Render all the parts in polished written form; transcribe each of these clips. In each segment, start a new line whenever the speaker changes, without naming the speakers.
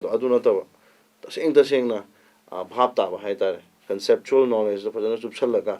aduna tawa taseng bhab taba haitare conceptual knowledge da fajana chupsallaga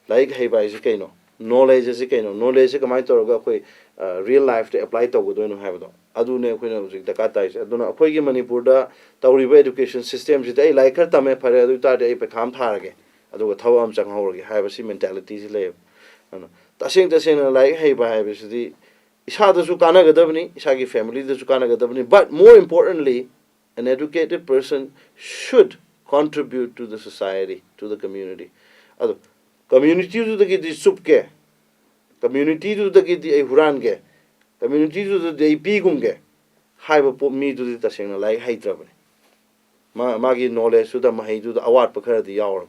like heiba is kaino knowledge is kaino knowledge se kamai toroga khoi real life to apply tawgodoino haibado adune khoina hujik daka tai se aduna khoi gi manipur da tawriba education system ji dai like har tame phare adu ta dai pekham tharage aduga thawam changhorge haiba si mentality si le ana taseng like heiba haiba si isada su kana gadabni isagi family da su kana gadabni but more importantly an educated person should contribute to the society, to the community. Ado community to the gidi supke, community to the gidi hurange, community to the pigumge. Have a me to the tasena like hydra. Magi knowledge to the mahi to the award pakar the hour.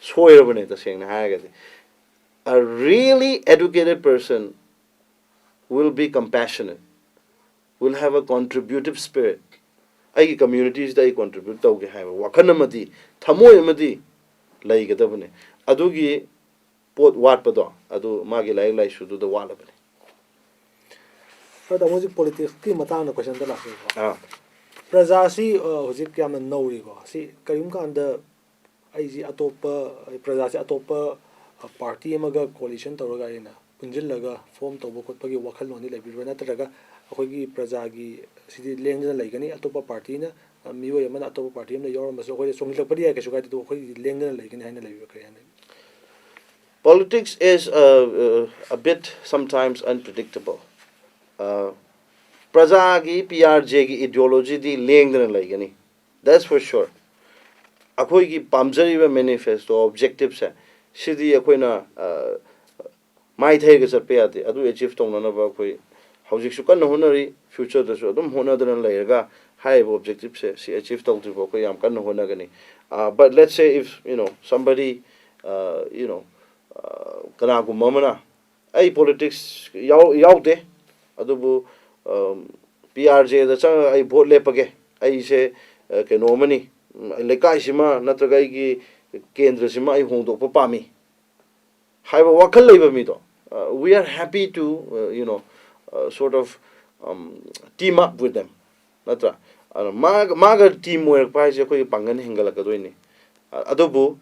Swear the saying hagadi. A really educated person will be compassionate, will have a contributive spirit. I communities that I contribute to have wakanamadi, tamoyamadi, like a devone. Adugi put what pado, adu magi like should do the wallabani.
For the music politics, Matana question the last. Prajasi, Hosicam and no rigo. See, Karimka and the IG Atopa, Prajasi Atopa, a party emaga coalition to Rogaina, Punjilaga, form to Bokopagi Wakaloni, like Renataga. Hogi Prajagi city lands like any Atopa party, Miwa Yaman Atopa party, and the Yorma so Somila Kasuka to Hogi Langan like in
Politics is a bit sometimes unpredictable. Prajagi, PRJA ideology, the Langan like any. That's for sure. Akoigi Pamjari manifesto objectives, Shidi Aquina might take us a peati, Adu achieved on another. How's you can honor future the show? Don't honor the layga high objectives, see achieve to Bokoyam can honagani. But let's say if somebody Kanagu Mamana, a politics yaude, Adubu PRJ, the Chang I bought lepage, I say Kenomani, Lekaishima, Natragagi, Kendrasima, I won't opami. Have a wakal labor mido. We are happy to, sort of team up with them. Natra maga teamwork prize koi pangan hingala adobo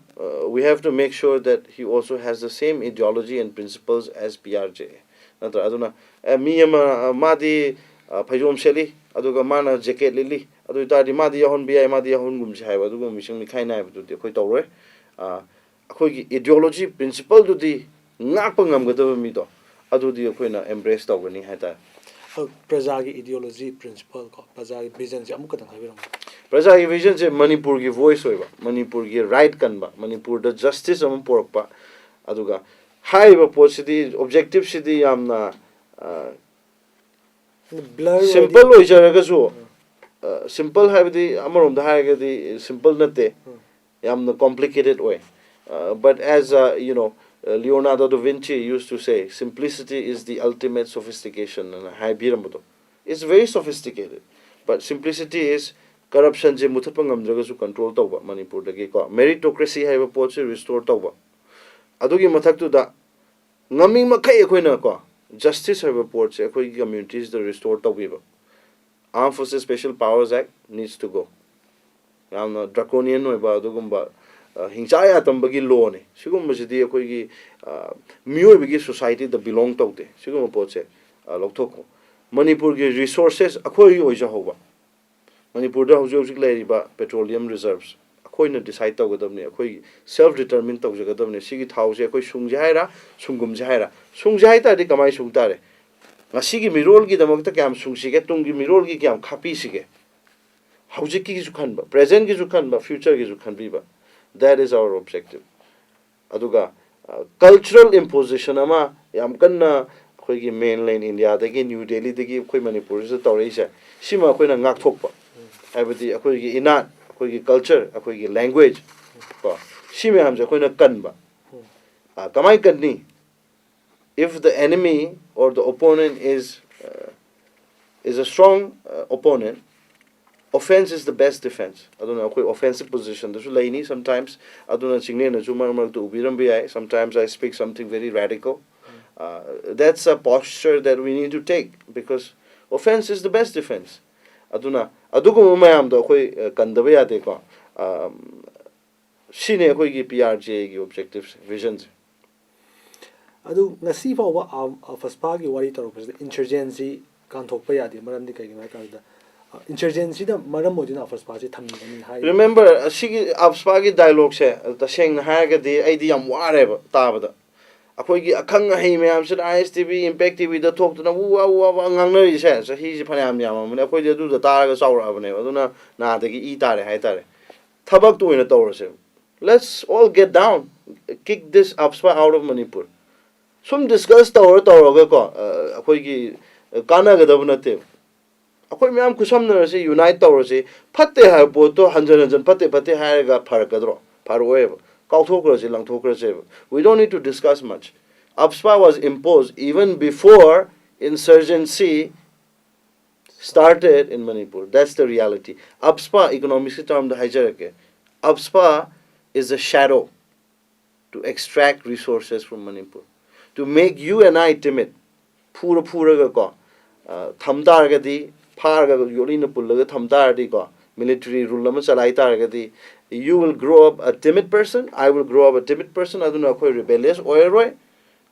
we have to make sure that he also has the same ideology and principles as PRJ. Natra aduna miyama madi phajom seli aduga mana jacket lili adu tadi madi yahon bi madi yahon gum sai aduga mission mi khaina bu tu koi tawre akhoi gi ideology principle du di ngak pangam gadaba mi do adudi akoina embrace tawgani haita
Prajagi ideology principle ko Prajagi vision je amuk kadang habiram
Prajagi vision je Manipur gi voice hoiba Manipur gi right kanba Manipur da justice am porokpa aduga haiba posidi objective sidi yamna simple loijaraga so simple habidi amarom da haigadi simple nate yamna complicated way but as Leonardo da Vinci used to say, simplicity is the ultimate sophistication. And it's very sophisticated. But simplicity is corruption je muthapangam dragasu control tawba Manipur dagi ko. Meritocracy have a poche restore tawba. Adugi mathaktu da ngami makai akoina ko. Justice have a poche akoi communities the restore tawbiba. Armed Forces Special Powers Act needs to go. Yamna draconian oiba adugumba Hingchaya tambagi law ne sigum masidi akoigi miyoibigi society that belong tawde sigum poche lokthoko Manipur gi resources akoi oija hoba Manipur da hojik lairiba petroleum reserves akoi na decide tawgadamne akoi self determined tawjagadamne sigi thause akoi sungjaira sungum jaira sungjaita de kamai sungtare ngasigi mirol gi damakta kyam sungsige tungi mirol gi kyam khapi sige hojik gi ju khanba present gi ju khanba future gi ju khanbiba. That is our objective. Aduga cultural imposition ama yam kanna khoi mainland India dagi New Delhi dagi khoi Manipur se tawreisa sima khoi na ngak thokpa habati khoi gi inat khoi gi culture khoi gi language ko sima hamja khoi na kanba kamai kanni if the enemy or the opponent is a strong opponent. Offense is the best defense. I don't know, offensive position. Sometimes I don't know. Sometimes I speak something very radical. That's a posture that we need to take because offense is the best defense. aduna adugum mayam do khoi kandaba yade ko sine khoi gi PRJA gi objectives visions
adu ngasi fawa faspa gi wari tarok insurgency kan thokpa yade maram di kai ngai ka da insurgency da maram modina faspa ji thamni hai
remember sigi afspa gi dialogue se ta seng na ha ga di ai di yam ware ba ta ba da akhoi gi akhang hei mayam se ISTV impact TV da thok na wa ngang na ri se sa hi ji phanam yam ma ne akhoi de du da ta ga saw ra ba ne aduna na da gi I tare hai tare thabak tu ina tawra se let's all get down kick this afspa out of Manipur sum discuss tawra ga ko akhoi gi kana ga da bu na te akhoi mayam kusam na se unite tawra se phatte ha bo to hanjan phatte ha ga phar ka dro phar we we don't need to discuss much. APSPA was imposed even before insurgency started in Manipur. That's the reality. APSPA economics term the hijack. APSPA is a shadow to extract resources from Manipur, to make you and I timid. Pura ga ko thamdar ga di phar ga yoli na pullaga thamdar di ko military rule ma chalai tar ga di. You will grow up a timid person. I will grow up a timid person. I don't know akhoi rebellious oil roy.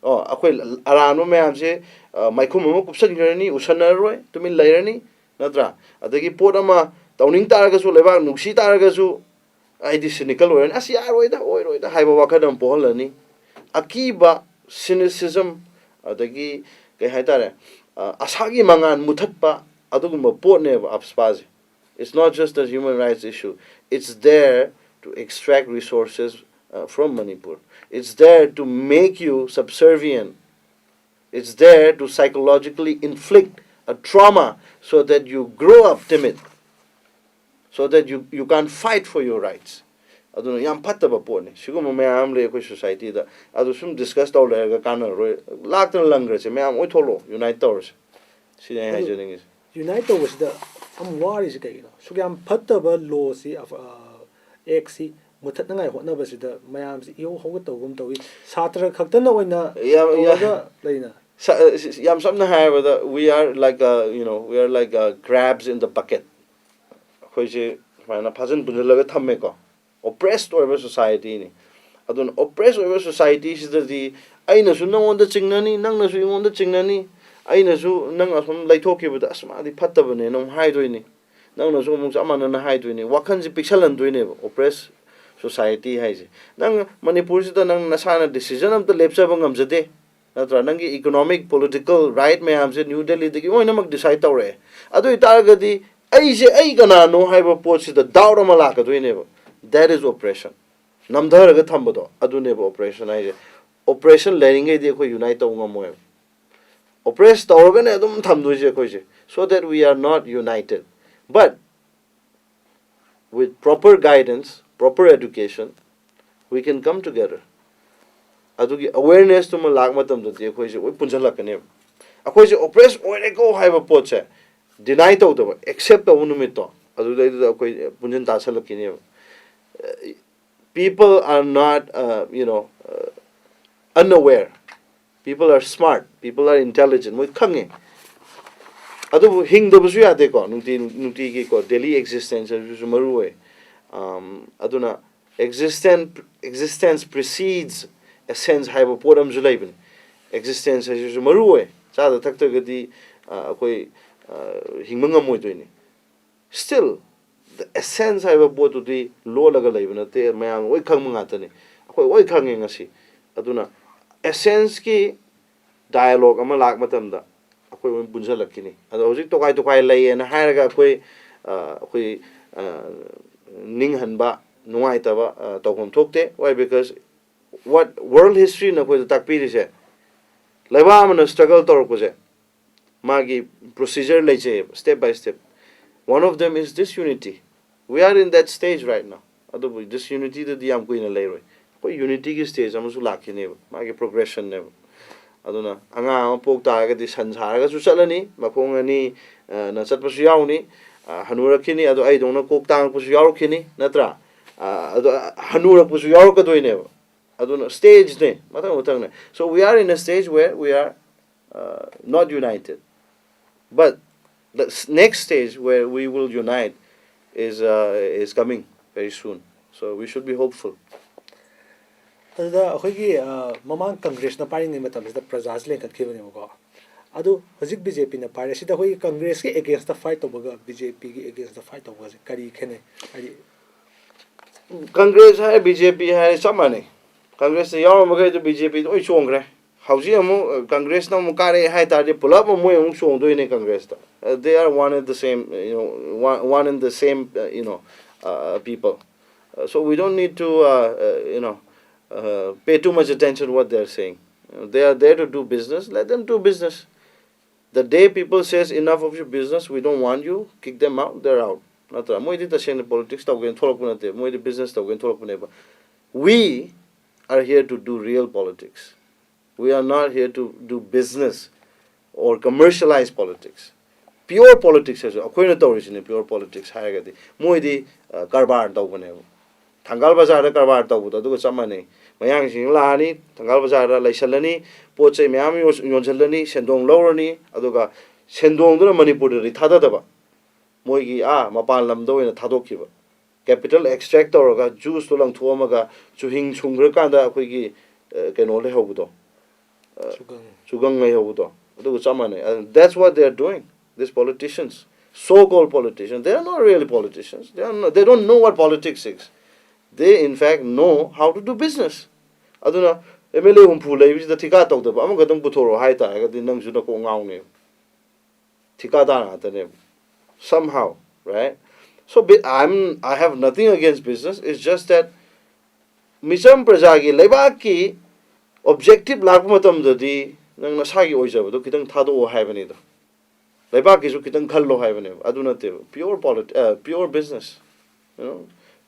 Oh, akhoi arano me amse maikhum mo kupsan girani usana roy. Tumi lairani natra. Adagi podama tawning targa su leba nuksi targa su ai di cynical oil. Asi roy da haiba wakadam pohalani. Akiba cynicism adagi kay haitare asagi mangan muthatpa adugumba potne apspazi. It's not just a human rights issue. It's there to extract resources from Manipur. It's there to make you subservient. It's there to psychologically inflict a trauma so that you grow up timid, so that you can't fight for your rights. Aduna yam pattaba pone. Siguma mayam le ko society da adu sum discuss taw le ga kana ro laktan langra se mayam oi tholo unite towers. Sine ha jening is.
Unite was the war is kay no sugam pattaba law si XC muthat ngai hotna basida mayam si yo hoga tawgum tawi satra khaktana oina leina
yam samna ha da we are like we are like crabs in the bucket khoi je mana phajan bunjalaga thamme ko oppressed over society ni adun oppressed over society is the aina su nang on the chingnani nang na su on the chingnani aina su nang asom laithokibada asma di phattabane nang haidoini nang na su mung amana na haidoini wakhan ji pixelan doine oppressed society haise nang Manipur sida nang nasana decision am to lepcha bangam jade natra nang economic political right me am se New Delhi de ki oina mak decide tawre adu itargadi ai je ai kana no haiba pot sida dawra mala ka doine that is oppression namdhar ga thambado adu ne oppression haise operation learning ge de ko unite taw ngamoy oppressed organ adum thamduje koise so that we are not united but with proper guidance proper education we can come together adugi awareness to lag matam de koise oi punjalakane akoise oppressed oire ko haiba potche deny to do accept to numito adu dai koi punjan tasalakine people are not unaware. People are smart. People are intelligent. Moi khange. Adu hing do busu yade ko nuti ki ko daily existence ju maru hai. Aduna existence precedes essence haiba podam julaibin. Existence ju maru hai. Cha da thak gadi koi hingmanga moi toini. Still the essence haiba bodu di lo laga laibina te mayang oi khang manga tani. Akoi oi khange ngasi. Aduna essence ki dialogue ama lak matam da akoi bunja lakini ado hojik to kai lai na hairaga akoi ning hanba nuai taba tawhom thokte why because what world history na koi takpi ri se laiba amana struggle tor ko je magi procedure lai che step by step one of them is disunity we are in that stage right now ado disunity da diam ko ina lai roi koi unity ki stage amasu lakini magi progression ne aduna anga pok ta ga di sansara ga su chalani makhong ani na chatpa su yauni hanura khini ado ai dona kok tang pu su yaru khini natra ado hanura pu su yaru ka doine aduna stage ne matang ne so we are in a stage where we are not united but The next stage where we will unite is coming very soon. So we should be hopeful.
Mamang Congress na paring ng matam sa Prajas link at kiwan mo ko. Ado hojik BJP na pare sida hoy Congress ki against the fight of BJP ki against the fight of kari khene ari
Congress hai BJP hai samane. Congress ne yaw magai to BJP to chongre. Hauji amu Congress na mu kare hai ta de pulap mu amu chong do ne Congress ta. They are one and the same, one and the same, people. So we don't need to, pay too much attention to what they are saying. They are there to do business. Let them do business. The day people says enough of your business, we don't want you, kick them out. They're out. Natra. Moi di tashen politics tau gen tholok punate. Moi di business tau gen tholok puneba. We are here to do real politics. We are not here to do business or commercialize politics. Pure politics is pure politics. Moidi Karbar Dobanel. Tangal Bazar Karbar Dobu, do Samani. Mayang Lani, Tangal Bazar, Laisalani, Poche Miami, Yonjalani, Sendong Lorani, Aduga, Sendong Manipuri, Tadaba. Moigi Mapan Lamdo in a Tadokiva. Capital extractor, juice to Lang Tuomaga, Chuhing Chungrakanda, Quigi, Canole Hobudo. Sugang Hobudo. And that's what they are doing. These politicians, so-called politicians, they are not really politicians. They don't know what politics is. They, in fact, know how to do business. Aduna MLA umpu lai the tika tau da ba amga dang butoro hai ta ga din nang juna ko ngau ne. Tika da na ta ne. Somehow, right? So I have nothing against business. It's just that misam praja gi leba ki objective lag matam da di nang na sa gi oija ba do kitang thado o hai bani da. Leba ki su kitang khallo hai bani aduna te pure business.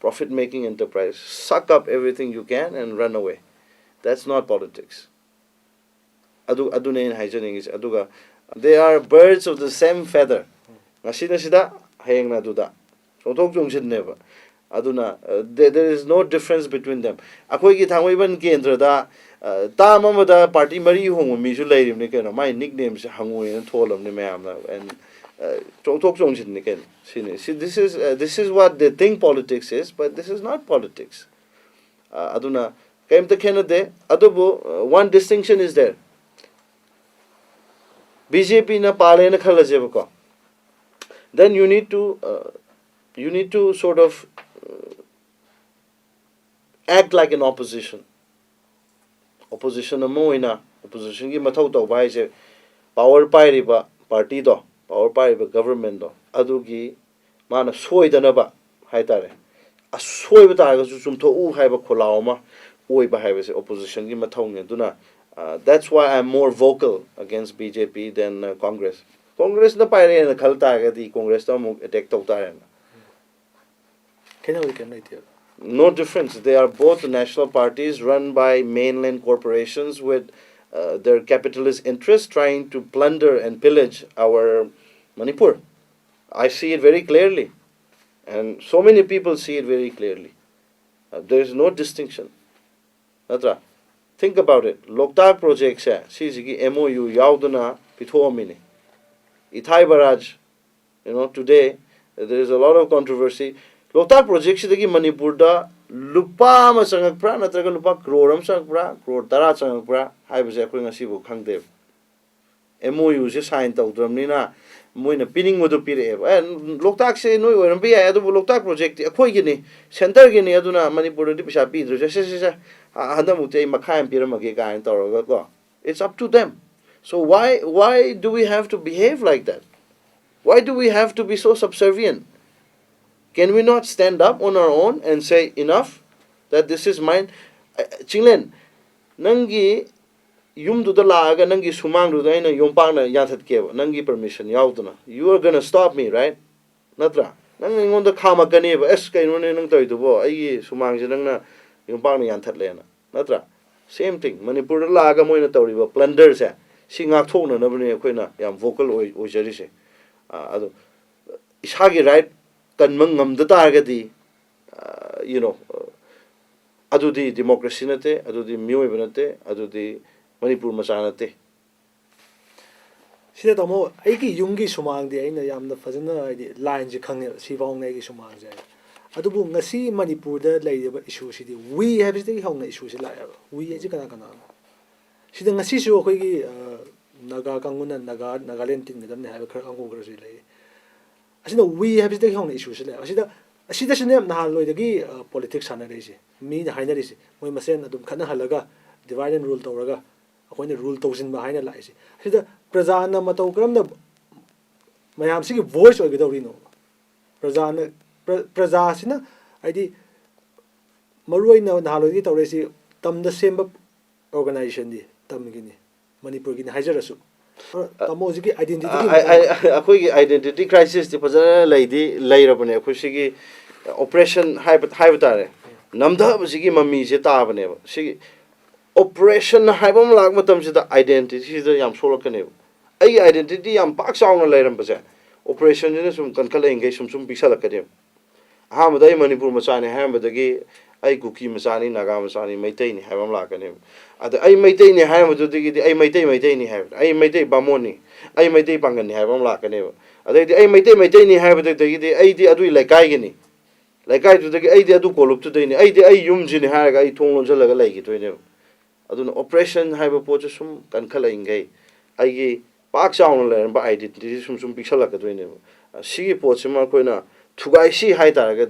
Profit making enterprise. Suck up everything you can and run away. That's not politics. Aduna in hygienic is aduga. They are birds of the same feather. Nasida sida hayang na duda. So talk jung never. Aduna there is no difference between them. Akoi ki thangwai ban kendra da ta mamada party mari hong mi su lai rim ne ken my nickname is hangoi and tholam ne mayam and talk jung ne ken. See, this is what they think politics is, but this is not politics. Aduna kaim ta khena de adubu one distinction is there. BJP na pale na khala jeba ko. Then you need to sort of act like an opposition. Opposition amoina opposition gi mathau tau bai je power pai riba party do power pai riba government do adugi mana soidana ba haitare a soiba ta ga sum tho u haiba kholaw ma oi ba haiba se opposition gi mathau nge duna that's why I'm more vocal against BJP than Congress. Congress na pai re na khalta ga di Congress ta mu attack tau ta re no difference. They are both national parties run by mainland corporations with their capitalist interests trying to plunder and pillage our Manipur. I see it very clearly. And so many people see it very clearly. There is no distinction. Natra, think about it. Loktak project se sigi MOU yauduna pithoamini. Ithai Barrage, today there is a lot of controversy. Loktak project sidagi Manipur da lupa ma sangak pra natraga lupa crore am sangak pra crore tara sangak pra haibase akoi ngasi bu khangde MOU se sign tawdramni na moina pining modu pire and Loktak se noi oram bi adu Loktak project akoi gi ni center gi ni aduna Manipur di pisa pi dru se handa mutei makhaim piramage ka an tawraga ko it's up to them. So why do we have to behave like that? Why do we have to be so subservient? Can we not stand up on our own and say enough? That this is mine? Chinglen, nangi yum du da laaga nangi sumang du da ina yompang na yathat keva nangi permission yauduna. You are gonna stop me, right? Natra. Nangi ngon da khama kaneba es kai no ne nang toy du bo ai sumang je nang na yompang na yathat lena. Natra. Same thing. Manipur laaga moina tawriba plunder se si ngak thok na bani khoi na yam vocal oi jari se. Ado ishagi right kan mangam da targadi adudi democracy nate adudi myoy banate adudi Manipur masanate
sida tamo aigi yumgi sumangdi aina yamna fazana haidi line ji khangne sibong nei gi sumang jai adubu ngasi manipur da leideba issue sidi we have the hongna issue si la we ji kana kana sida ngasi su khoi gi naga kanguna nagaland tin gadam ne ha khar angu gra si lei asina we have the hongna issue si la asida sine na loi dagi politics sana rei si mi na haina ri si moi masen adum khana halaga divide and rule tawraga akhoi rule tawsin ba haina lai si asida prajana matau karamda mayam sigi voice oigidawri no prajana praja sina aidi maroi na naloi tawre si tamda semba organization di tamgini manipur gi hajarasu tamo sigi identity
akhoi identity crisis ti fajana leidi leirabane akhoi sigi operation haibatare namda sigi mami se tabane sigi operation haibam lag matam sida identity da yam solakane ai identity yam pak sauna leiram base operation ne sum kankala engage sum pisalakade ha madai manipur machane ha madagi ai kuki machani naga machani maitai ni haibam lakane ada ai maitai ni ha madagi ai maitai ni ha ai maitai bamoni ai maitai pangan ni haibam lakane adai ai maitai ni ha madagi ai di adu laikai gini laikai tu dagi ai di adu kolup tu dai ni ai di ai yum jini ha ga ai thonglon jalaga laigi to ne aduna operation haiba poch sum kankala ingai ai pak chaung le ba identity sum piksala ka doine sigi poch ma koina thugai si hai ta ga